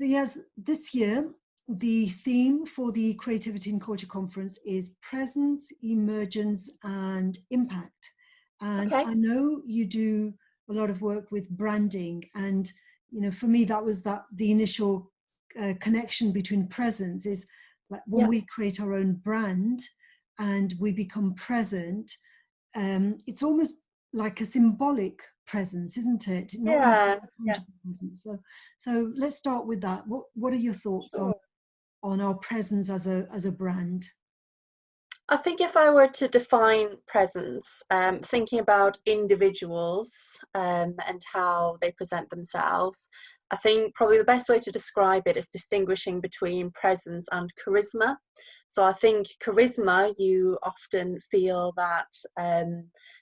So yes, this year, the theme for the Creativity and Culture Conference is Presence, Emergence and Impact. And Okay. I know you do a lot of work with branding, and for me that was the initial connection between presence is like when Yeah. we create our own brand and we become present. It's almost like a symbolic presence, isn't it? Not even Yeah. a Yeah. tangible presence. So let's start with that. What are your thoughts Sure. on our presence as a brand? I think if I were to define presence, thinking about individuals and how they present themselves, I think probably the best way to describe it is distinguishing between presence and charisma. So I think charisma, you often feel that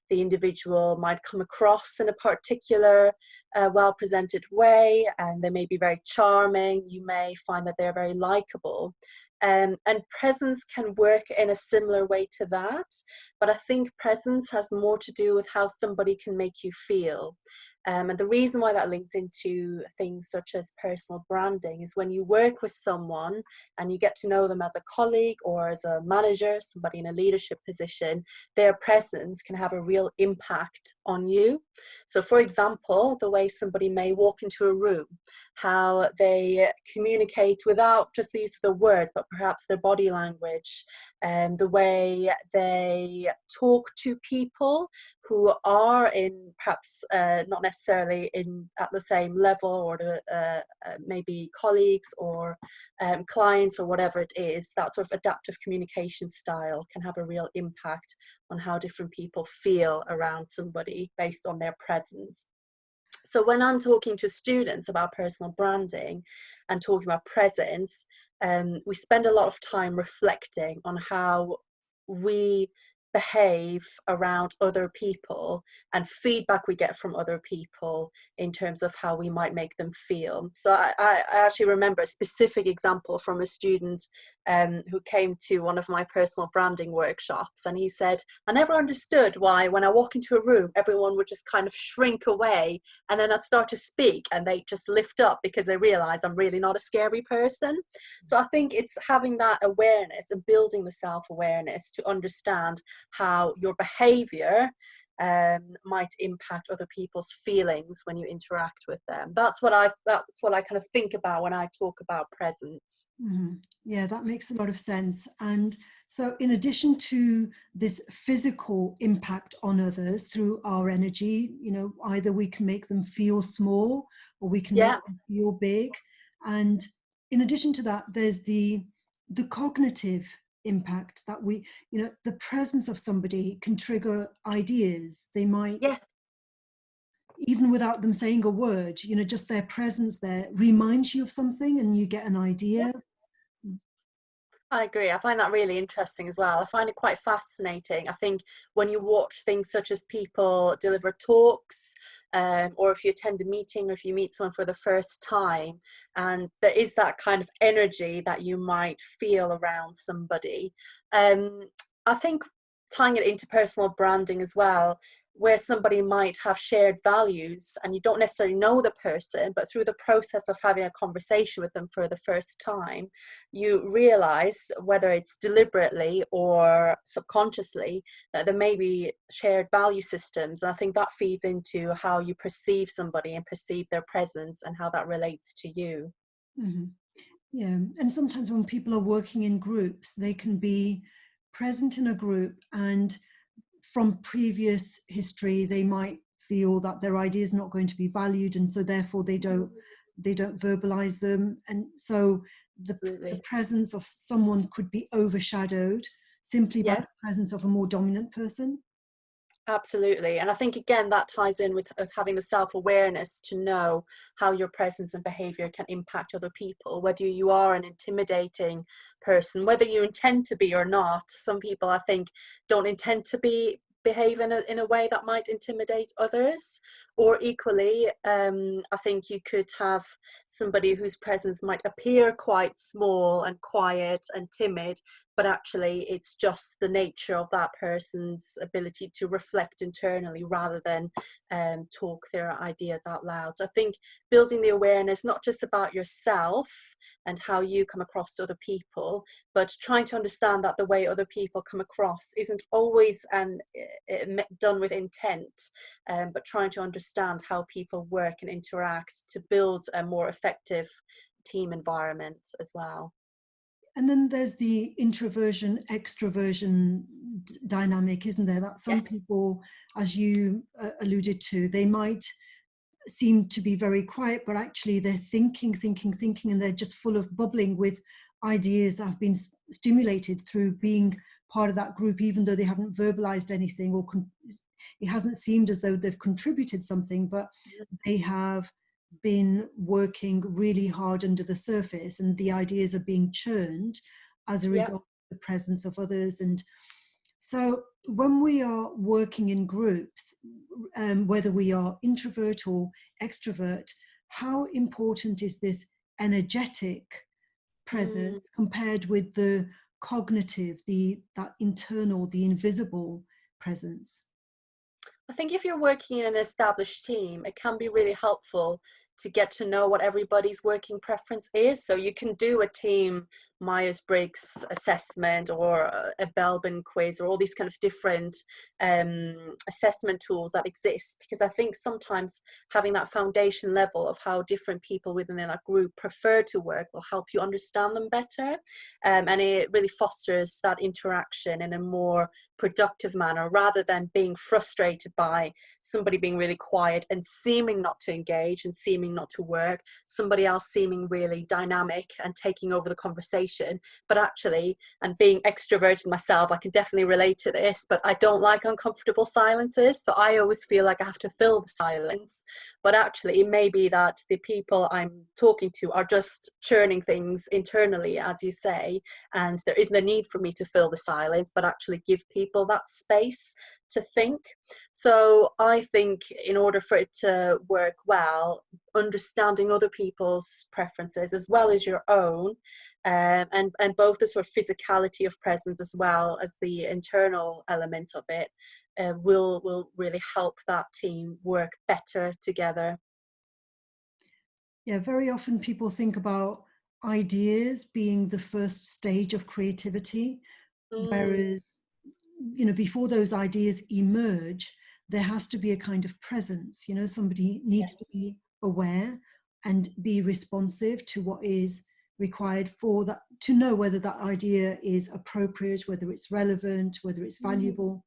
the individual might come across in a particular well-presented way, and they may be very charming. You may find that they're very likable. And presence can work in a similar way to that, but I think presence has more to do with how somebody can make you feel. And the reason why that links into things such as personal branding is when you work with someone and you get to know them as a colleague or as a manager, somebody in a leadership position, their presence can have a real impact on you. So for example, the way somebody may walk into a room, how they communicate without just the use of the words, but perhaps their body language, and the way they talk to people who are in perhaps not necessarily in at the same level, or maybe colleagues or clients or whatever it is. That sort of adaptive communication style can have a real impact on how different people feel around somebody based on their presence. So when I'm talking to students about personal branding and talking about presence, we spend a lot of time reflecting on how we behave around other people and feedback we get from other people in terms of how we might make them feel. So I actually remember a specific example from a student who came to one of my personal branding workshops, and he said, I never understood why when I walk into a room everyone would just kind of shrink away, and then I'd start to speak and they just lift up because they realize I'm really not a scary person. So I think it's having that awareness and building the self-awareness to understand how your behavior might impact other people's feelings when you interact with them. That's what I kind of think about when I talk about presence. Mhm. Yeah, that makes a lot of sense. And so, in addition to this physical impact on others through our energy, either we can make them feel small or we can make Yeah. them feel big. And in addition to that, there's the cognitive impact that the presence of somebody can trigger ideas. They might, Yes. even without them saying a word, just their presence there reminds you of something and you get an idea. I agree. I find that really interesting as well. I find it quite fascinating. I think when you watch things such as people deliver talks, or if you attend a meeting, or if you meet someone for the first time, and there is that kind of energy that you might feel around somebody. I think tying it into personal branding as well, where somebody might have shared values and you don't necessarily know the person, but through the process of having a conversation with them for the first time, you realize, whether it's deliberately or subconsciously, that there may be shared value systems. And I think that feeds into how you perceive somebody and perceive their presence and how that relates to you. Mhm. Yeah, and sometimes when people are working in groups, they can be present in a group, and from previous history, they might feel that their idea is not going to be valued, and so therefore they don't verbalize them, and so the Absolutely. presence of someone could be overshadowed simply by Yeah. the presence of a more dominant person. Absolutely. And I think, again, that ties in with having the self-awareness to know how your presence and behavior can impact other people, whether you are an intimidating person, whether you intend to be or not. Some people, I think, don't intend to behave in a way that might intimidate others. Or equally, I think you could have somebody whose presence might appear quite small and quiet and timid, but actually it's just the nature of that person's ability to reflect internally rather than talk their ideas out loud. So I think building the awareness, not just about yourself and how you come across to other people, but trying to understand that the way other people come across isn't always done with intent, but trying to understand how people work and interact to build a more effective team environment as well. And then there's the introversion extroversion dynamic, isn't there? That some Yes. people, as you alluded to, they might seem to be very quiet, but actually they're thinking, and they're just full of bubbling with ideas that have been stimulated through being part of that group, even though they haven't verbalized anything, or it hasn't seemed as though they've contributed something, but they have been working really hard under the surface, and the ideas are being churned as a Yeah. result of the presence of others. And so when we are working in groups, whether we are introvert or extrovert, how important is this energetic presence compared with the cognitive, that internal, the invisible presence? I think if you're working in an established team, it can be really helpful to get to know what everybody's working preference is. So you can do a team Myers-Briggs assessment or a Belbin quiz, or all these kind of different assessment tools that exist, because I think sometimes having that foundation level of how different people within a group prefer to work will help you understand them better, and it really fosters that interaction in a more productive manner, rather than being frustrated by somebody being really quiet and seeming not to engage and seeming not to work, somebody else seeming really dynamic and taking over the conversation, but actually, and being extroverted myself, I can definitely relate to this, but I don't like uncomfortable silences, so I always feel like I have to fill the silence. But actually it may be that the people I'm talking to are just churning things internally, as you say, and there isn't a need for me to fill the silence, but actually give people that space to think. So I think in order for it to work well, understanding other people's preferences as well as your own, and both the sort of physicality of presence as well as the internal element of it, will really help that team work better together. Yeah, very often people think about ideas being the first stage of creativity, Mm, whereas, you know, before those ideas emerge, there has to be a kind of presence. You know, somebody needs to yes. be aware and be responsive to what is required for that, to know whether that idea is appropriate, whether it's relevant, whether it's Mm. valuable.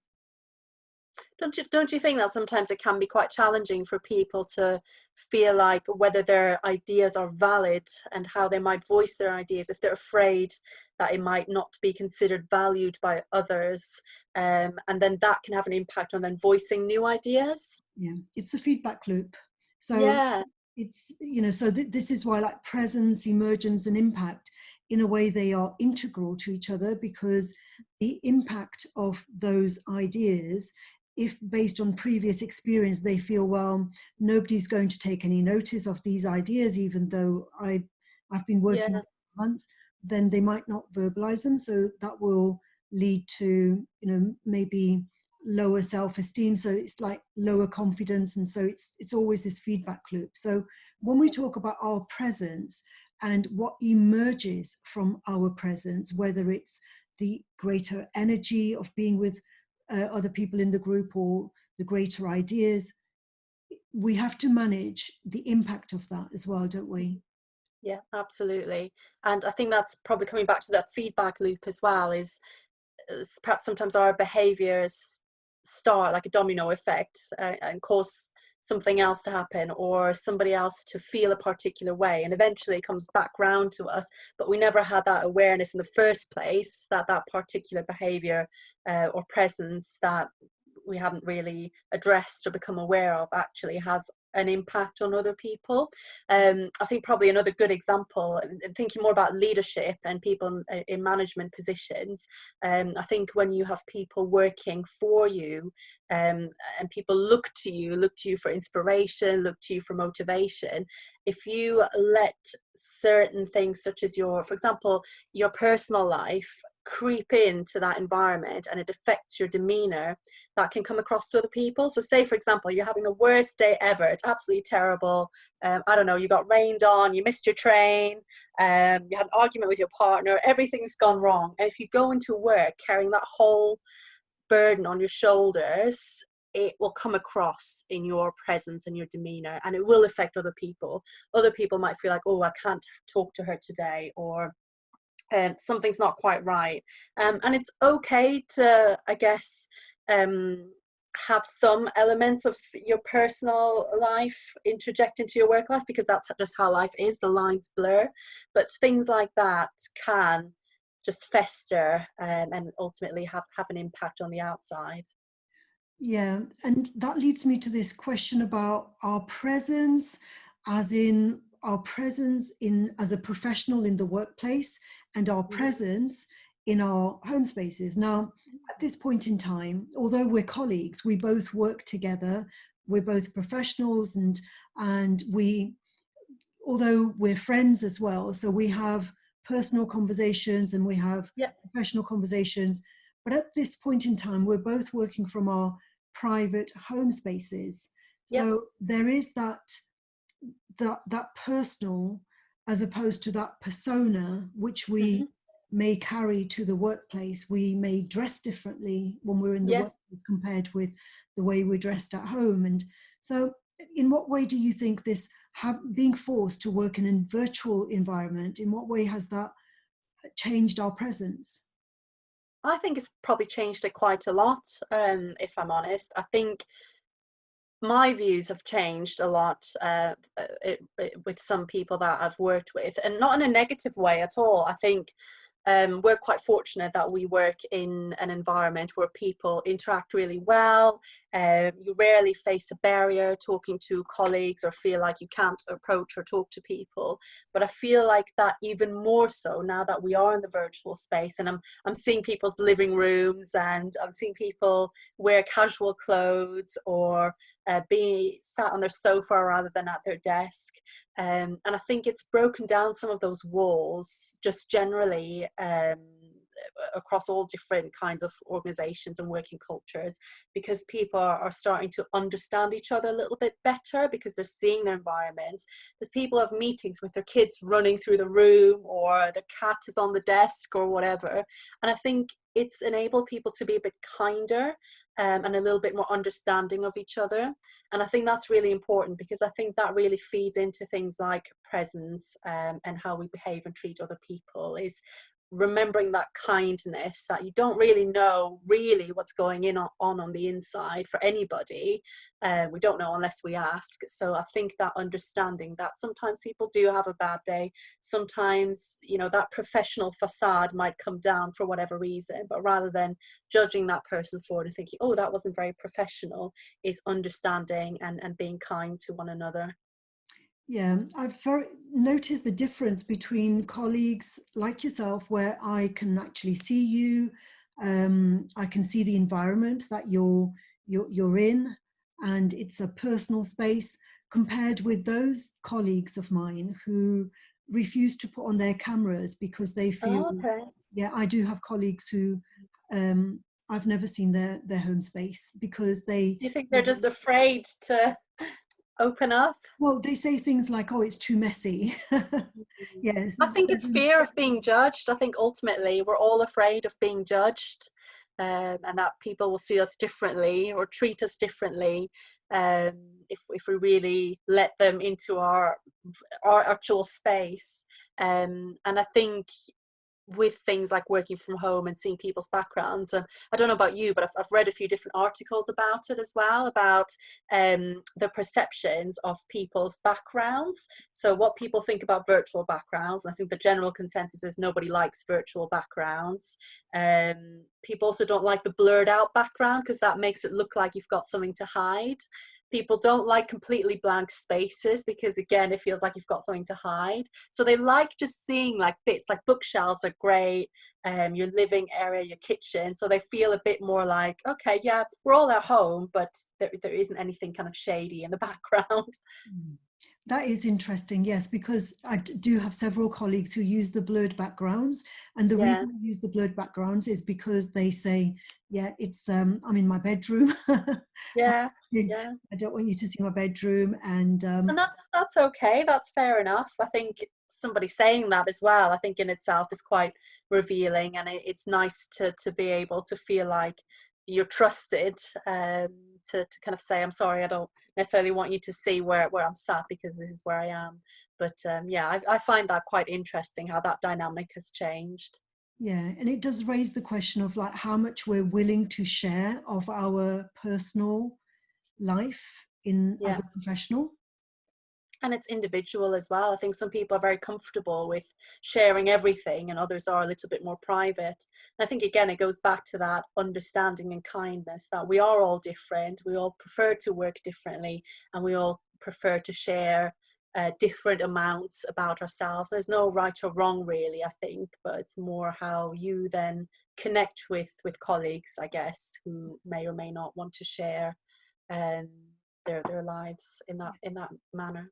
Don't you think that sometimes it can be quite challenging for people to feel like whether their ideas are valid and how they might voice their ideas, if they're afraid that it might not be considered valued by others, and then that can have an impact on then voicing new ideas? Yeah, it's a feedback loop. So Yeah, it's, you know, so this is why, like, presence, emergence, and impact, in a way they are integral to each other, because the impact of those ideas, if based on previous experience they feel, well, nobody's going to take any notice of these ideas even though I've been yeah, working months, then they might not verbalize them, so that will lead to, you know, maybe lower self-esteem, so it's like lower confidence, and so it's always this feedback loop. So when we talk about our presence and what emerges from our presence, whether it's the greater energy of being with other people in the group, or the greater ideas, we have to manage the impact of that as well, don't we? yeah, absolutely. And I think that's probably coming back to that feedback loop as well, is perhaps sometimes our behaviors start like a domino effect, and cause something else to happen or somebody else to feel a particular way, and eventually it comes back round to us, but we never had that awareness in the first place that that particular behavior, or presence that we hadn't really addressed or become aware of, actually has an impact on other people. I think probably another good example, and thinking more about leadership and people in management positions, I think when you have people working for you, and people look to you for inspiration, look to you for motivation, if you let certain things such as your, for example, your personal life creep into that environment and it affects your demeanor, that can come across to other people. So say, for example, you're having the worst day ever, it's absolutely terrible. I don't know, you got rained on, you missed your train, you had an argument with your partner, everything's gone wrong. And if you go into work carrying that whole burden on your shoulders, it will come across in your presence and your demeanor, and it will affect other people. Other people might feel like, oh, I can't talk to her today, or something's not quite right. And it's okay to, I guess, have some elements of your personal life interject into your work life, because that's just how life is, the lines blur. But things like that can just fester, and ultimately have an impact on the outside. Yeah, and that leads me to this question about our presence, as in our presence in as a professional in the workplace, and our presence in our home spaces. Now, at this point in time, although we're colleagues, we both work together, we're both professionals, and we, although we're friends as well, so we have personal conversations and we have Yeah. professional conversations. But at this point in time, we're both working from our private home spaces. Yep. So there is that personal, as opposed to that persona which we may carry to the workplace. We may dress differently when we're in the Yes. workplace compared with the way we're dressed at home. And so in what way do you think this, being forced to work in a virtual environment, in what way has that changed our presence? I think it's probably changed it quite a lot, if I'm honest. I think my views have changed a lot, with some people that I've worked with, and not in a negative way at all. I think we're quite fortunate that we work in an environment where people interact really well. You rarely face a barrier talking to colleagues or feel like you can't approach or talk to people. But I feel like that even more so now that we are in the virtual space, and I'm seeing people's living rooms, and I'm seeing people wear casual clothes, or be sat on their sofa rather than at their desk. And I think it's broken down some of those walls just generally, across all different kinds of organizations and working cultures, because people are starting to understand each other a little bit better, because they're seeing their environments. There's people have meetings with their kids running through the room, or the cat is on the desk, or whatever. And I think it's enabled people to be a bit kinder, and a little bit more understanding of each other. And I think that's really important, because I think that really feeds into things like presence, and how we behave and treat other people, is remembering that kindness, that you don't really know really what's going on the inside for anybody. We don't know unless we ask. So I think that understanding that sometimes people do have a bad day, sometimes, you know, that professional facade might come down for whatever reason, but rather than judging that person for it and thinking, oh, that wasn't very professional, is understanding and being kind to one another. Yeah, I've noticed the difference between colleagues like yourself, where I can actually see you, I can see the environment that you're in, and it's a personal space, compared with those colleagues of mine who refuse to put on their cameras because they feel, Oh, okay. yeah, I do have colleagues who, I've never seen their home space because they, Do you think they're just afraid to open up? well, they say things like, "Oh, it's too messy." Yes, I think it's fear of being judged. I think ultimately we're all afraid of being judged, and that people will see us differently or treat us differently, if we really let them into our actual space. And I think with things like working from home and seeing people's backgrounds, I don't know about you, but I've read a few different articles about it as well, about the perceptions of people's backgrounds. So what people think about virtual backgrounds, and I think the general consensus is nobody likes virtual backgrounds. People also don't like the blurred out background, because that makes it look like you've got something to hide. People don't like completely blank spaces, because again, it feels like you've got something to hide. So they like just seeing like bits, like bookshelves are great, your living area, your kitchen. So they feel a bit more like, okay, yeah, we're all at home, but there isn't anything kind of shady in the background. That is interesting, yes, because I do have several colleagues who use the blurred backgrounds, and the Yeah, reason they use the blurred backgrounds is because they say, yeah, it's I'm in my bedroom. yeah, yeah. I don't want you to see my bedroom, and And that's okay. That's fair enough. I think somebody saying that as well, I think in itself is quite revealing, and it's nice to be able to feel like you're trusted, to kind of say, I'm sorry, I don't necessarily want you to see where I'm sat because this is where I am. But yeah, I find that quite interesting how that dynamic has changed. yeah, and it does raise the question of like how much we're willing to share of our personal life in Yeah. as a professional. And it's individual as well. I think some people are very comfortable with sharing everything and others are a little bit more private. And I think again it goes back to that understanding and kindness, that we are all different, we all prefer to work differently, and we all prefer to share different amounts about ourselves. There's no right or wrong really, I think, but it's more how you then connect with colleagues, I guess, who may or may not want to share um, their lives in that manner.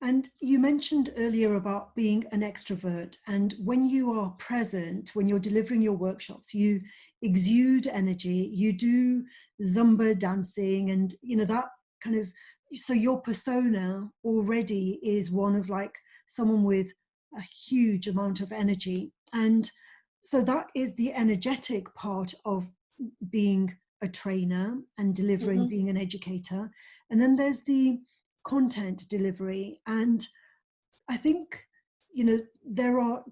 And you mentioned earlier about being an extrovert, and when you are present, when you're delivering your workshops, you exude energy, you do Zumba dancing, and you know that kind of, so your persona already is one of like someone with a huge amount of energy. And so that is the energetic part of being a trainer and delivering, Hmm. being an educator. And then there's the content delivery. And I think, you know, there are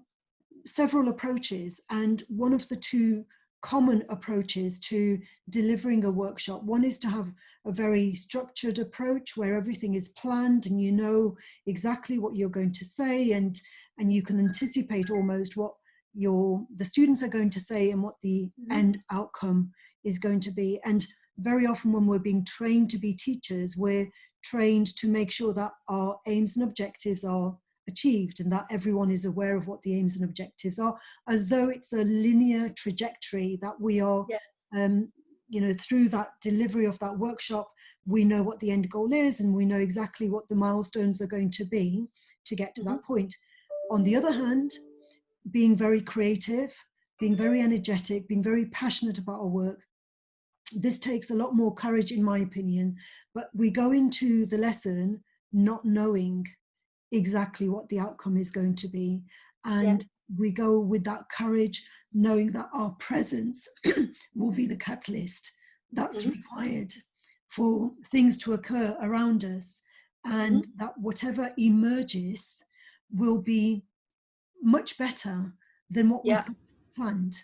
several approaches, and one of the two common approaches to delivering a workshop, one is to have a very structured approach where everything is planned and you know exactly what you're going to say, and you can anticipate almost what the students are going to say and what the Hmm. end outcome is going to be. And very often when we're being trained to be teachers, we're trained to make sure that our aims and objectives are achieved and that everyone is aware of what the aims and objectives are, as though it's a linear trajectory that we are, Yeah. um, you know, through that delivery of that workshop, we know what the end goal is and we know exactly what the milestones are going to be to get to Hmm. that point. On the other hand, being very creative, being very energetic, being very passionate about our work, this takes a lot more courage, in my opinion, but we go into the lesson not knowing exactly what the outcome is going to be. Yeah. And we go with that courage, knowing that our presence will be the catalyst that's Hmm. required for things to occur around us. Hmm. And that whatever emerges will be much better than what we Yeah. planned.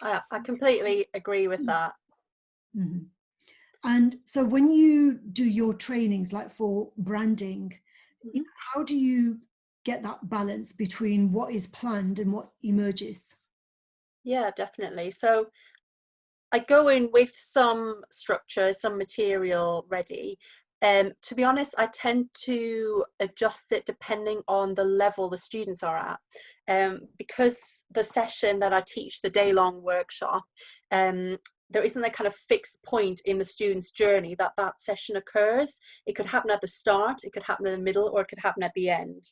I completely agree with that. Mhm. And so when you do your trainings, like for branding, Hmm. how do you get that balance between what is planned and what emerges? Yeah, definitely. So I go in with some structure, some material ready. To be honest, I tend to adjust it depending on the level the students are at. Because the session that I teach, the day-long workshop, um, there isn't a kind of fixed point in the student's journey that that session occurs. It could happen at the start, it could happen in the middle, or it could happen at the end.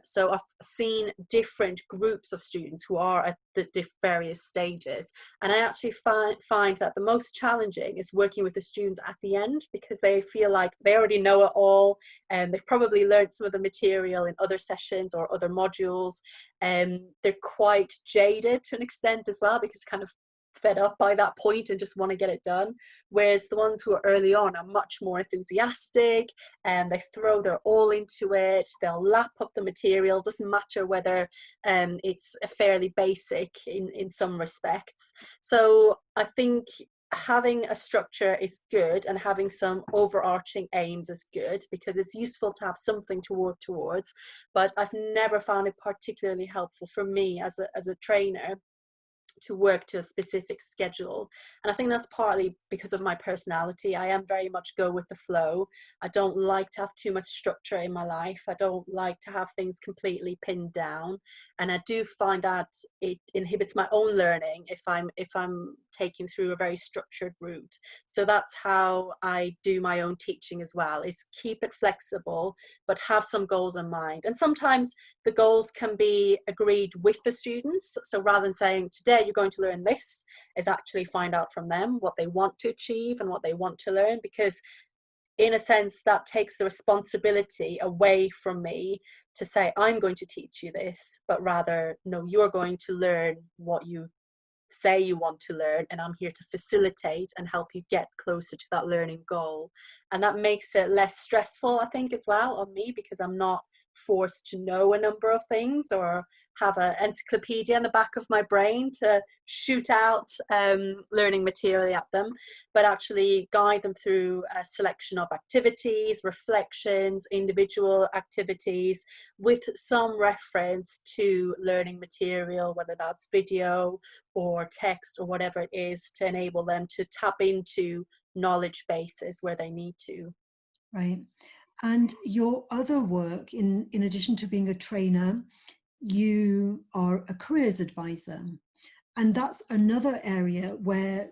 So I've seen different groups of students who are at the various stages. And I actually find that the most challenging is working with the students at the end, because they feel like they already know it all, and they've probably learned some of the material in other sessions or other modules. They're quite jaded to an extent as well, because kind of fed up by that point and just want to get it done. Whereas the ones who are early on are much more enthusiastic, and they throw their all into it. They'll lap up the material. Doesn't matter whether it's a fairly basic in some respects. So I think having a structure is good, and having some overarching aims is good, because it's useful to have something to work towards. But I've never found it particularly helpful for me as a trainer to work to a specific schedule. And I think that's partly because of my personality. I am very much go with the flow. I don't like to have too much structure in my life. I don't like to have things completely pinned down. And I do find that it inhibits my own learning if I'm taking through a very structured route. So that's how I do my own teaching as well, is keep it flexible, but have some goals in mind. And sometimes the goals can be agreed with the students. So rather than saying, today you're going to learn this, is actually find out from them what they want to achieve and what they want to learn, because in a sense that takes the responsibility away from me to say, I'm going to teach you this, but rather, no, you're going to learn what you say you want to learn, and I'm here to facilitate and help you get closer to that learning goal. And that makes it less stressful, I think, as well on me, because I'm not forced to know a number of things or have an encyclopedia in the back of my brain to shoot out learning material at them, but actually guide them through a selection of activities, reflections, individual activities with some reference to learning material, whether that's video or text or whatever it is, to enable them to tap into knowledge bases where they need to. Right. And your other work, in addition to being a trainer, you are a careers advisor. And that's another area where,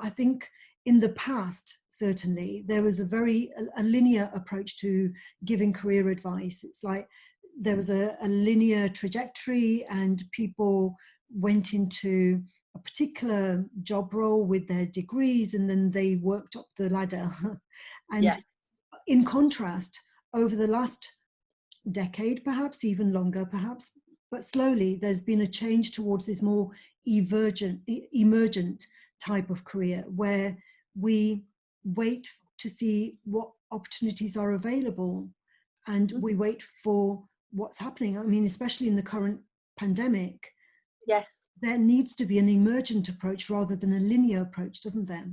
I think in the past, certainly, there was a linear approach to giving career advice. It's like there was a linear trajectory, and people went into a particular job role with their degrees, and then they worked up the ladder. And Yeah. in contrast, over the last decade, perhaps even longer, perhaps, but slowly, there's been a change towards this more emergent type of career, where we wait to see what opportunities are available, and we wait for what's happening. I mean, especially in the current pandemic, Yes, there needs to be an emergent approach rather than a linear approach, doesn't there?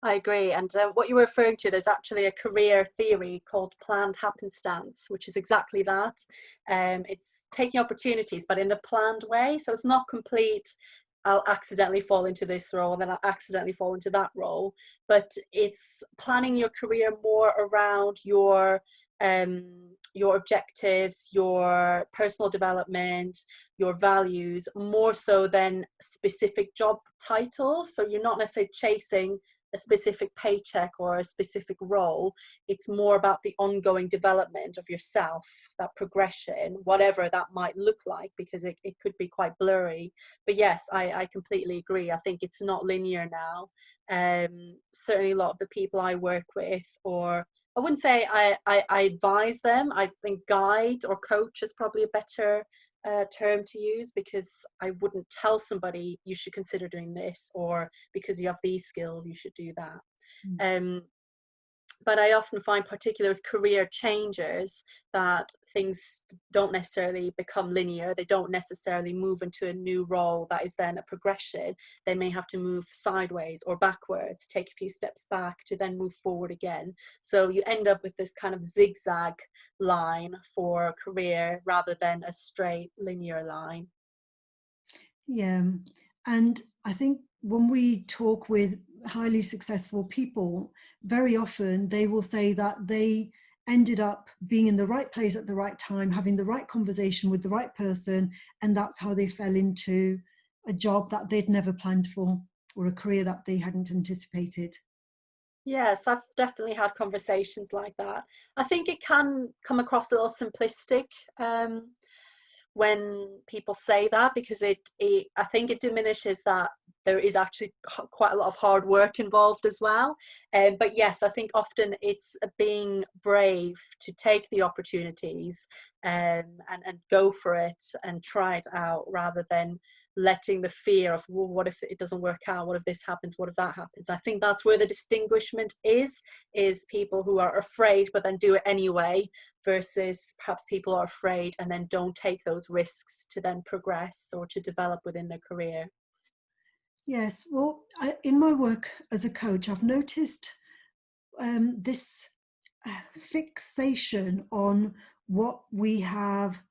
I agree. And what you were referring to, there's actually a career theory called planned happenstance, which is exactly that. It's taking opportunities, but in a planned way. So it's not complete, I'll accidentally fall into this role and then I'll accidentally fall into that role. But it's planning your career more around your objectives, your personal development, your values, more so than specific job titles. So you're not necessarily chasing a specific paycheck or a specific role. It's more about the ongoing development of yourself, that progression, whatever that might look like, because it could be quite blurry. But yes, I completely agree. I think it's not linear now. Certainly a lot of the people I work with, or I wouldn't say I advise them, I think guide or coach is probably a better term to use, because I wouldn't tell somebody you should consider doing this, or because you have these skills you should do that. But I often find, particularly with career changers, that things don't necessarily become linear. They don't necessarily move into a new role that is then a progression. They may have to move sideways or backwards, take a few steps back to then move forward again. So you end up with this kind of zigzag line for career rather than a straight linear line. Yeah. And I think when we talk with highly successful people, very often they will say that they ended up being in the right place at the right time, having the right conversation with the right person, and that's how they fell into a job that they'd never planned for, or a career that they hadn't anticipated. Yes, I've definitely had conversations like that. I think it can come across a little simplistic when people say that, because I think it diminishes that there is actually quite a lot of hard work involved as well. But yes, I think often it's being brave to take the opportunities and go for it and try it out, rather than letting the fear of, well, what if it doesn't work out? What if this happens? What if that happens? I think that's where the distinguishment is people who are afraid but then do it anyway, versus perhaps people are afraid and then don't take those risks to then progress or to develop within their career. Yes, well, in my work as a coach, I've noticed this fixation on what we have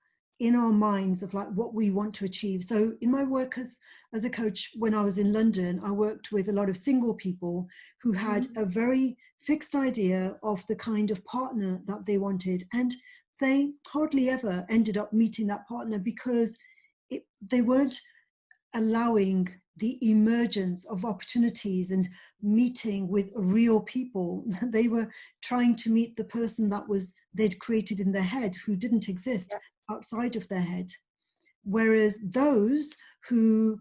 in our minds of like what we want to achieve. So in my work as a coach, when I was in London, I worked with a lot of single people who had a very fixed idea of the kind of partner that they wanted, and they hardly ever ended up meeting that partner because they weren't allowing the emergence of opportunities and meeting with real people. They were trying to meet the person that was they'd created in their head, who didn't exist outside of their head. Whereas those who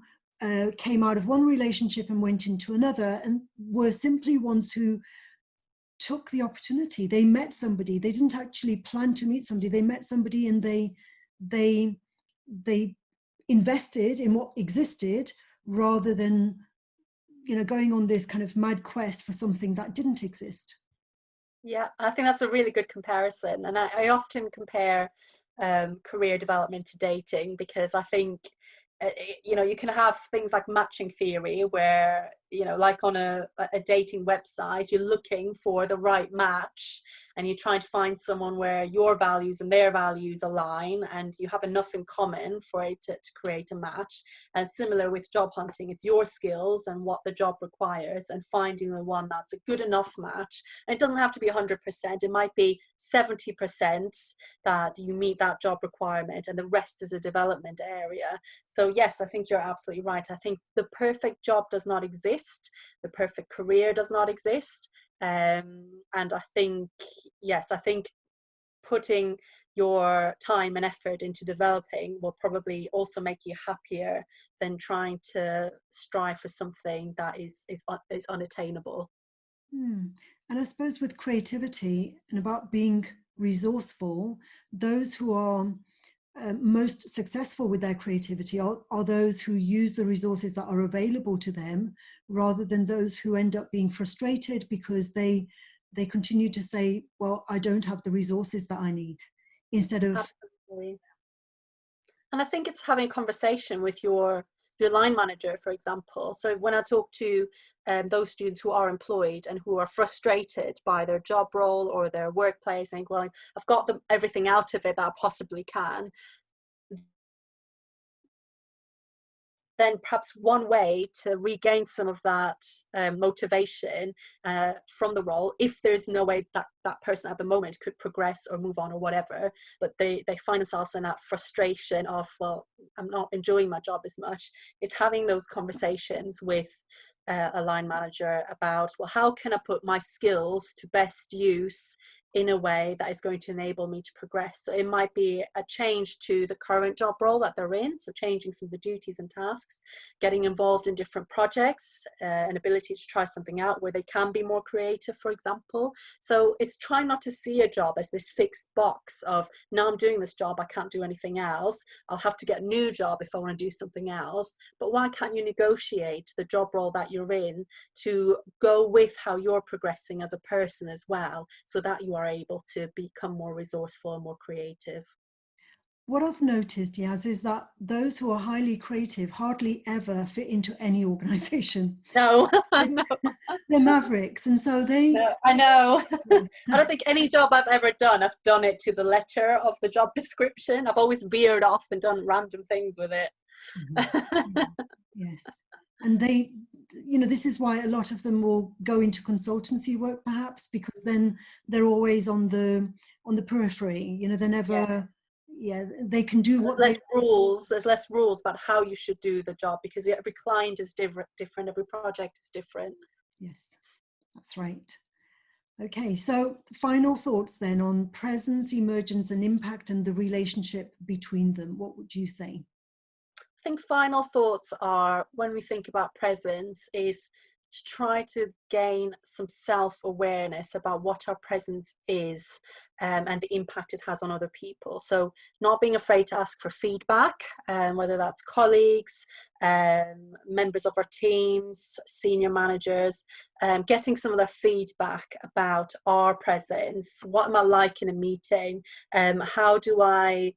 came out of one relationship and went into another and were simply ones who took the opportunity. They met somebody. They didn't actually plan to meet somebody. They met somebody and they invested in what existed rather than, going on this kind of mad quest for something that didn't exist. Yeah, I think that's a really good comparison. And I often compare career development to dating, because I think, you can have things like matching theory where, like on a dating website, you're looking for the right match and you're trying to find someone where your values and their values align and you have enough in common for it to create a match. And similar with job hunting, it's your skills and what the job requires and finding the one that's a good enough match. And it doesn't have to be 100%, it might be 70% that you meet that job requirement and the rest is a development area. So yes, I think you're absolutely right. I think the perfect job does not exist. The perfect career does not exist. And I think, yes, I think putting your time and effort into developing will probably also make you happier than trying to strive for something that is unattainable. And I suppose with creativity and about being resourceful, those who are most successful with their creativity are those who use the resources that are available to them, rather than those who end up being frustrated because they continue to say, well, I don't have the resources that I need, instead of Absolutely. And I think it's having a conversation with your line manager, for example. So when I talk to those students who are employed and who are frustrated by their job role or their workplace, saying, well, I've got everything out of it that I possibly can, then perhaps one way to regain some of that motivation from the role, if there's no way that that person at the moment could progress or move on or whatever, but they find themselves in that frustration of, well, I'm not enjoying my job as much, is having those conversations with a line manager about, well, how can I put my skills to best use in a way that is going to enable me to progress. So it might be a change to the current job role that they're in, so changing some of the duties and tasks, getting involved in different projects, an ability to try something out where they can be more creative, for example. So it's trying not to see a job as this fixed box of, now I'm doing this job, I can't do anything else, I'll have to get a new job if I want to do something else. But why can't you negotiate the job role that you're in to go with how you're progressing as a person as well, so that you are able to become more resourceful and more creative. What I've noticed, Yaz, is that those who are highly creative hardly ever fit into any organization. No, no, They're mavericks, and so they no, I know. yeah. I don't think any job I've ever done, I've done it to the letter of the job description. I've always veered off and done random things with it. Yeah. Yes, and they, this is why a lot of them will go into consultancy work, perhaps, because then they're always on the periphery. They're never. Yeah, they can do what there's less rules. There's less rules about how you should do the job, because every client is different. Every project is different. Yes, that's right. Okay, so final thoughts then on presence, emergence, and impact, and the relationship between them. What would you say? I think final thoughts are, when we think about presence, is to try to gain some self-awareness about what our presence is, and the impact it has on other people. So not being afraid to ask for feedback, whether that's colleagues, members of our teams, senior managers, getting some of their feedback about our presence. What am I like in a meeting? How do I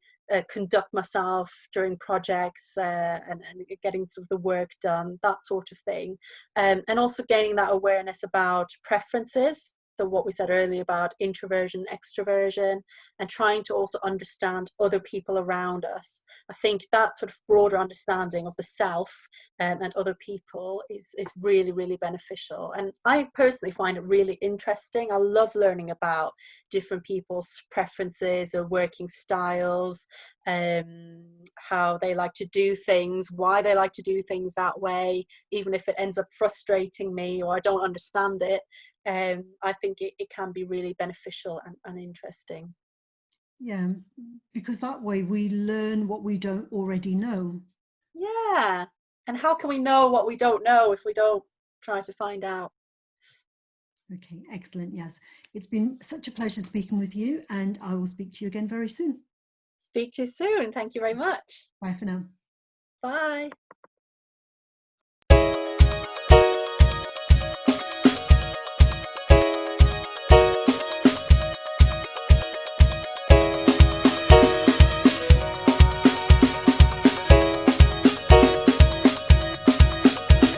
conduct myself during projects, and getting sort of the work done, that sort of thing. And also gaining that awareness about preferences. So what we said earlier about introversion, extroversion, and trying to also understand other people around us. I think that sort of broader understanding of the self and other people is really, really beneficial. And I personally find it really interesting. I love learning about different people's preferences, their working styles, how they like to do things, why they like to do things that way, even if it ends up frustrating me or I don't understand it. I think it can be really beneficial and interesting. Yeah, because that way we learn what we don't already know. Yeah. And how can we know what we don't know if we don't try to find out? Okay, excellent. Yes, it's been such a pleasure speaking with you, and I will speak to you again very soon. Speak to you soon. Thank you very much. Bye for now. Bye.